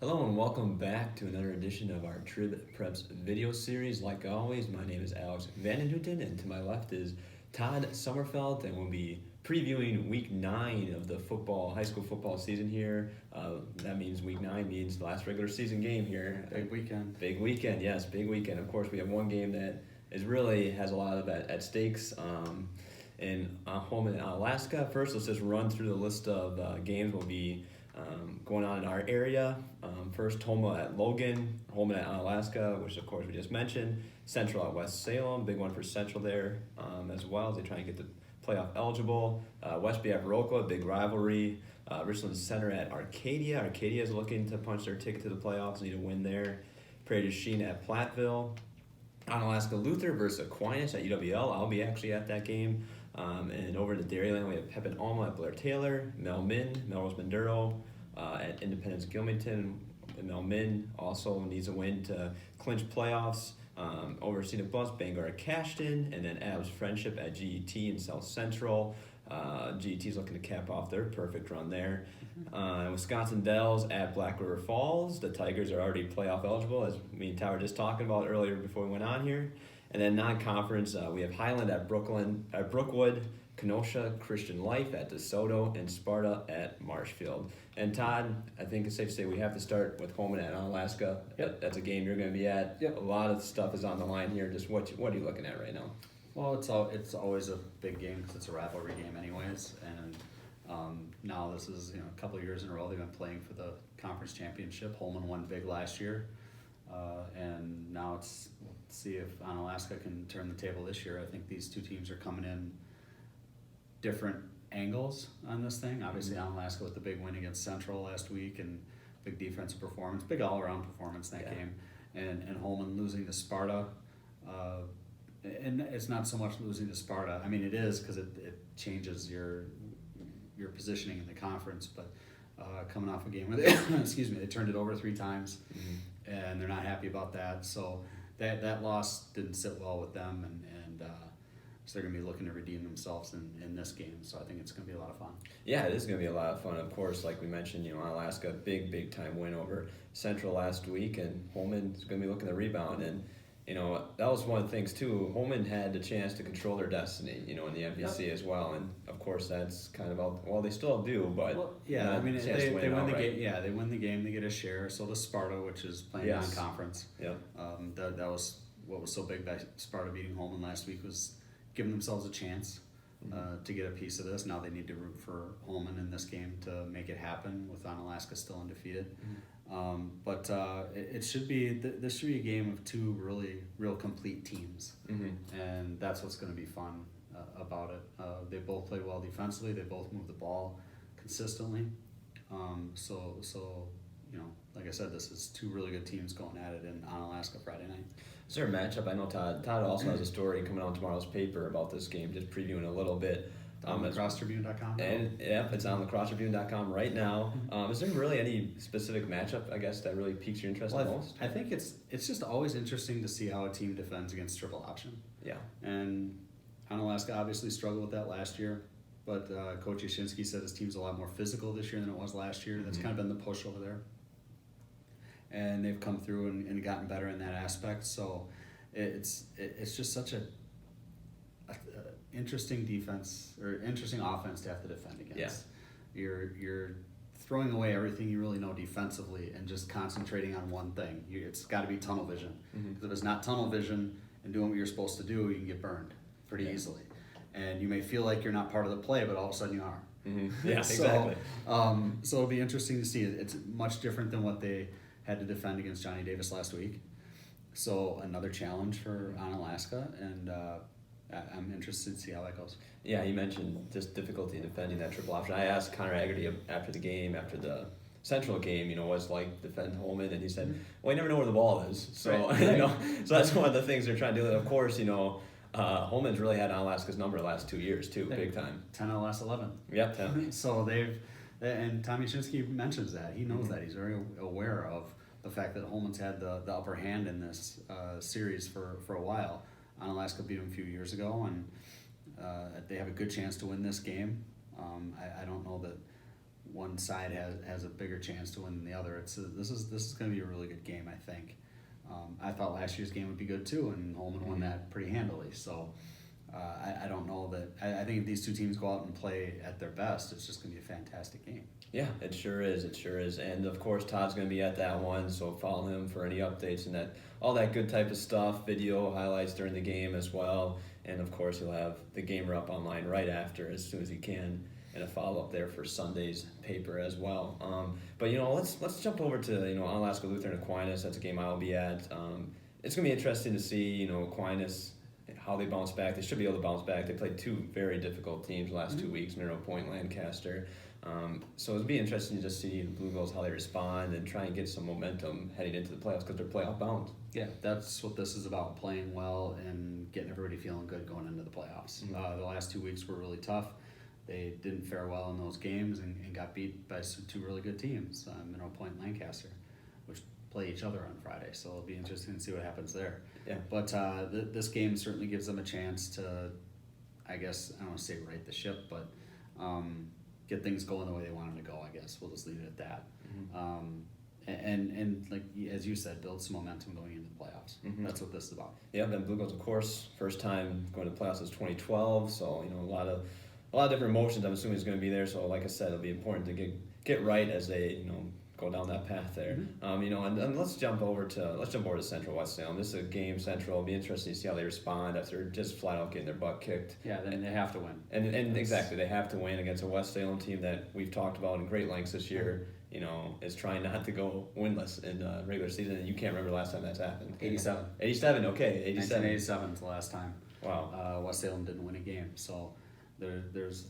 Hello and welcome back to another edition of our TribPreps video series. Like always, my name is Alex VandenHouten, and to my left is Todd Sommerfeldt, and we'll be previewing Week 9 of the high school football season here. That means Week 9 means the last regular season game here. Big weekend. Big weekend, yes, big weekend. Of course, we have one game that has a lot of at stakes. In home in Alaska. First, let's just run through the list of games we'll be going on in our area. First, Homa at Logan, Homa at Alaska, which of course we just mentioned. Central at West Salem, big one for Central there as well as they try and get the playoff eligible. Westby at Viroqua, big rivalry. Richland Center at Arcadia. Arcadia is looking to punch their ticket to the playoffs, need a win there. Prairie du Chien at Platteville. Onalaska Luther versus Aquinas at UWL. I'll be actually at that game. And over in the Dairyland, we have Pepin Alma at Blair Taylor, Melrose Maduro at Independence Gilmington. Melmin also needs a win to clinch playoffs. Over Scenic Bluffs, Bangor at Cashton, and then Abs Friendship at GET in South Central. GET is looking to cap off their perfect run there. Wisconsin Dells at Black River Falls. The Tigers are already playoff eligible, as me and Todd were just talking about earlier before we went on here. And then non-conference, we have Highland at Brookwood, Kenosha Christian Life at DeSoto, and Sparta at Marshfield. And Todd, I think it's safe to say we have to start with Holman at Alaska. Yep. That's a game you're going to be at. Yep. A lot of stuff is on the line here. Just what are you looking at right now? Well, it's always a big game because it's a rivalry game anyways. And now this is a couple of years in a row they've been playing for the conference championship. Holman won big last year. And now let's see if Onalaska can turn the table this year. I think these two teams are coming in different angles on this thing. Obviously, Onalaska with the big win against Central last week and big defensive performance, big all-around performance in that game. And Holman losing to Sparta. And it's not so much losing to Sparta. I mean, it is because it changes your positioning in the conference, but coming off a game where they turned it over 3 times. And they're not happy about that. So that loss didn't sit well with them, and so they're going to be looking to redeem themselves in this game. So I think it's going to be a lot of fun. Yeah, it is going to be a lot of fun. Of course, like we mentioned, Alaska, big time win over Central last week, and Holman's going to be looking to rebound. And that was one of the things too. Holman had the chance to control their destiny, in the MVC as well. And of course, that's kind of out. Well, they still do, but I mean, they win the game. Yeah, they win the game. They get a share. So does Sparta, which is playing non-conference. Yeah. That was what was so big by Sparta beating Holman last week, was giving themselves a chance to get a piece of this. Now they need to root for Holman in this game to make it happen, with Onalaska still undefeated. But it should be this should be a game of two real complete teams, and that's what's going to be fun about it. They both play well defensively. They both move the ball consistently. So like I said, this is 2 really good teams going at it in Onalaska Friday night. Is there a matchup? I know Todd also has a story coming out in tomorrow's paper about this game, just previewing a little bit. On lacrossetribune.com. And it's on lacrossetribune.com right now. Is there really any specific matchup, I guess, that really piques your interest the most? I think it's just always interesting to see how a team defends against triple option. Yeah. And Onalaska obviously struggled with that last year, but Coach Yashinsky said his team's a lot more physical this year than it was last year. That's kind of been the push over there. And they've come through and gotten better in that aspect. So it's just such a interesting defense or interesting offense to have to defend against. Yeah. You're throwing away everything you really know defensively and just concentrating on one thing. It's got to be tunnel vision. Because if it's not tunnel vision and doing what you're supposed to do, you can get burned pretty easily. And you may feel like you're not part of the play, but all of a sudden you are. Yeah, exactly. So it'll be interesting to see. It's much different than what they had to defend against Johnny Davis last week. So another challenge for Onalaska, and I'm interested to see how that goes. Yeah, you mentioned just difficulty defending that triple option. I asked Connor Aggerty after the Central game, was like defend Holman, and he said, well, you never know where the ball is. So, right. So that's one of the things they're trying to do. Of course, Holman's really had Onalaska's number the last 2 years too, big time. 10 of the last 11. Yep, 10. So and Tommy Yashinsky mentions that. He knows that. He's very aware of the fact that Holman's had the upper hand in this series for a while. Onalaska beat him a few years ago, and they have a good chance to win this game. I don't know that one side has a bigger chance to win than the other. This is going to be a really good game, I think. I thought last year's game would be good too, and Holman won that pretty handily. So I don't know that. I think if these two teams go out and play at their best, it's just going to be a fantastic game. Yeah, it sure is. It sure is. And of course, Todd's going to be at that one, so follow him for any updates and all that good type of stuff, video highlights during the game as well. And of course, he'll have the gamer up online right after, as soon as he can, and a follow up there for Sunday's paper as well. But let's jump over to Onalaska Lutheran Aquinas. That's a game I'll be at. It's going to be interesting to see Aquinas, how they bounce back. They should be able to bounce back. They played two very difficult teams the last 2 weeks, Mineral Point, Lancaster. So it'll be interesting to just see the Blue Girls, how they respond and try and get some momentum heading into the playoffs because they're playoff bound. Yeah, that's what this is about, playing well and getting everybody feeling good going into the playoffs. The last 2 weeks were really tough. They didn't fare well in those games and got beat by two really good teams, Mineral Point and Lancaster, which play each other on Friday. So it'll be interesting to see what happens there. Yeah. But this game certainly gives them a chance to, I guess, I don't want to say right the ship, but get things going the way they want them to go, I guess. We'll just leave it at that. And like as you said, build some momentum going into the playoffs. That's what this is about. Yeah, then Blue Girls, of course, first time going to the playoffs is 2012, so a lot of different emotions I'm assuming is going to be there. So like I said, it'll be important to get right as they go down that path there. And let's jump over to Central West Salem. This is a game Central. It'll be interesting to see how they respond after just flat out getting their butt kicked. Yeah, then they have to win. And exactly, they have to win against a West Salem team that we've talked about in great lengths this year. Is trying not to go winless in the regular season, and you can't remember the last time that's happened. 87. 87, okay, 87. 1987 is the last time. Wow. West Salem didn't win a game, so there's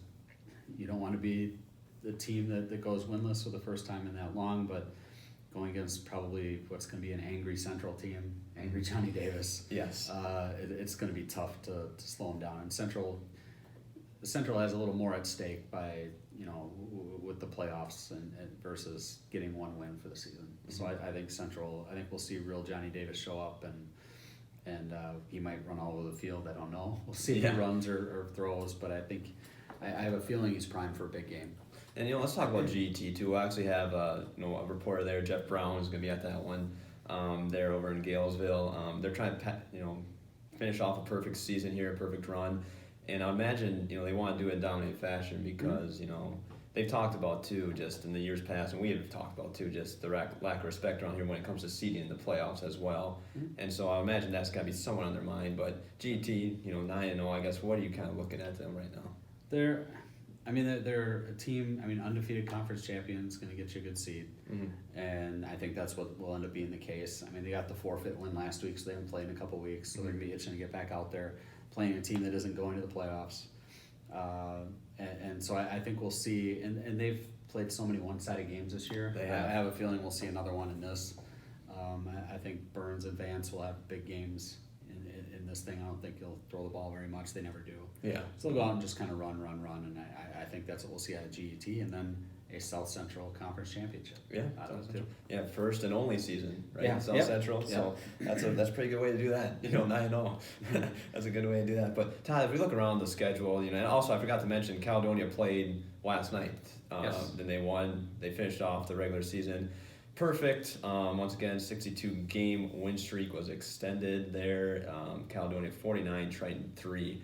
you don't want to be the team that goes winless for the first time in that long, but going against probably what's going to be an angry Central team, angry Johnny Davis. Yes. It's going to be tough to slow them down. And Central has a little more at stake by with the playoffs and versus getting one win for the season. So I think we'll see real Johnny Davis show up and he might run all over the field. I don't know. We'll see if he runs or throws, but I think I have a feeling he's primed for a big game. And let's talk about GET too. I actually have a reporter there, Jeff Brown, is going to be at that one. They're over in Galesville. They're trying to finish off a perfect season here, a perfect run, and I imagine they want to do it in dominant fashion because they've talked about too, just in the years past, and we have talked about too, just the lack of respect around here when it comes to seeding in the playoffs as well. And so I imagine that's got to be somewhat on their mind. But GET, 9-0, I guess. What are you kind of looking at them right now? They're a team. Undefeated conference champions, going to get you a good seed, and I think that's what will end up being the case. They got the forfeit win last week, so they haven't played in a couple weeks, so they're going to be itching to get back out there playing a team that isn't going to the playoffs. And so I think we'll see, and they've played so many one-sided games this year. I have a feeling we'll see another one in this. I think Burns and Vance will have big games in this thing. I don't think he'll throw the ball very much. They never do. Yeah. So they'll go out and just kind of run, and I think that's what we'll see out of GET, and then a South Central Conference Championship. Yeah, yeah, first and only season, right? Yeah. South Central. So that's a pretty good way to do that. 9-0. That's a good way to do that. But Todd, if we look around the schedule, and also I forgot to mention Caledonia played last night. Then they won. They finished off the regular season perfect. Once again, 62 game win streak was extended there. Caledonia 49, Triton 3.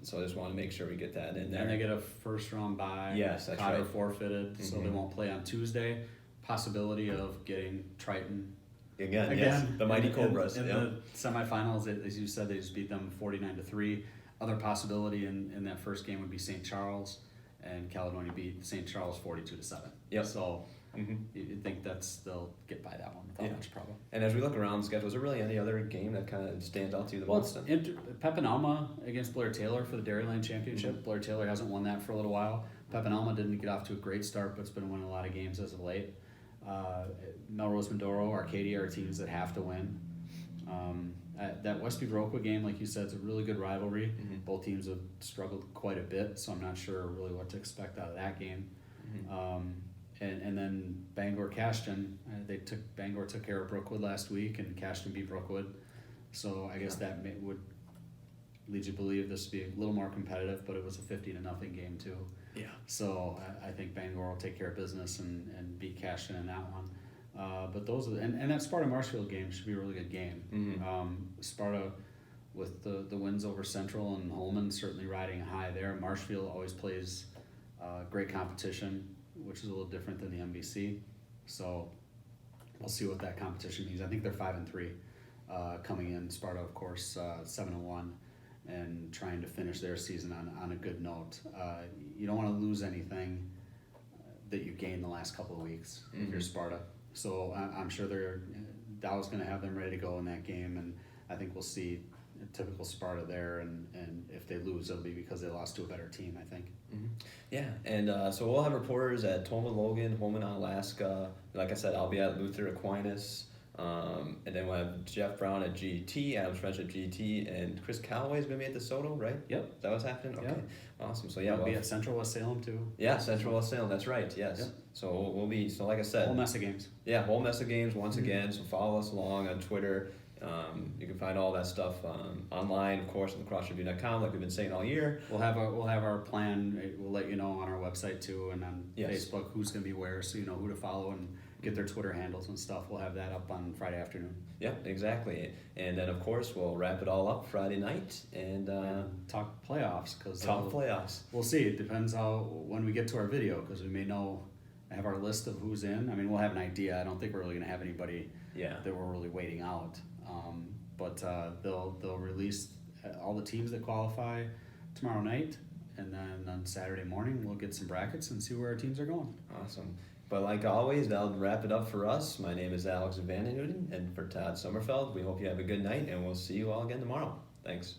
So I just want to make sure we get that in there. And they get a first round bye. Yes, that's Cotter right. forfeited, so they won't play on Tuesday. Possibility of getting Triton Again. Yes, the mighty Cobras. In the semifinals, as you said, they just beat them 49-3. Other possibility in that first game would be St. Charles, and Caledonia beat St. Charles 42-7. Yep. So you think they'll get by that one without much problem. And as we look around the schedule, is there really any other game that kind of stands out to you the most? Pepinalma against Blair Taylor for the Dairyland Championship. Blair Taylor hasn't won that for a little while. Pepinalma didn't get off to a great start, but it's been winning a lot of games as of late. Melrose Mindoro, Arcadia are teams that have to win. That Westby Viroqua game, like you said, it's a really good rivalry. Both teams have struggled quite a bit, so I'm not sure really what to expect out of that game. And then Bangor Cashton, Bangor took care of Brookwood last week, and Cashton beat Brookwood. So I guess that would leads you to believe this would be a little more competitive, but it was a 50-0 game too. Yeah. So I think Bangor will take care of business and be cashed in that one. But those are and that Sparta Marshfield game should be a really good game. Mm-hmm. Sparta with the wins over Central and Holman certainly riding high there. Marshfield always plays great competition, which is a little different than the MVC. So we'll see what that competition means. I think they're 5-3 coming in. Sparta, of course, 7-1. And trying to finish their season on a good note. You don't want to lose anything that you gained the last couple of weeks if you're Sparta. So I'm sure Dow's going to have them ready to go in that game, and I think we'll see a typical Sparta there. And if they lose, it'll be because they lost to a better team, I think. Mm-hmm. Yeah, and so we'll have reporters at Tolman Logan, Holman, Alaska. Like I said, I'll be at Luther Aquinas. And then we'll have Jeff Brown at GT, Adams French at GT, and Chris Calloway's going to be at the Soto, right? Yep. Is that what's happening? Okay. Yep. Awesome. So, yeah. We'll be at Central West Salem, too. Yeah, Central West Salem. That's right. Yes. Yep. So, we'll be, so like I said. Whole mess of games. Yeah, whole mess of games once again. So, follow us along on Twitter. You can find all that stuff online, of course, on lacrossereview.com, like we've been saying all year. We'll have our plan. We'll let you know on our website, too, and on Yes. Facebook who's going to be where, so you know who to follow and get their Twitter handles and stuff. We'll have that up on Friday afternoon. Yep, exactly. And then, of course, we'll wrap it all up Friday night and talk playoffs. Talk playoffs. We'll see. It depends when we get to our video, because we may have our list of who's in. I mean, we'll have an idea. I don't think we're really going to have anybody that we're really waiting out. But they'll release all the teams that qualify tomorrow night, and then on Saturday morning we'll get some brackets and see where our teams are going. Awesome. But like always, that'll wrap it up for us. My name is Alex VandenHouten, and for Todd Sommerfeldt, we hope you have a good night, and we'll see you all again tomorrow. Thanks.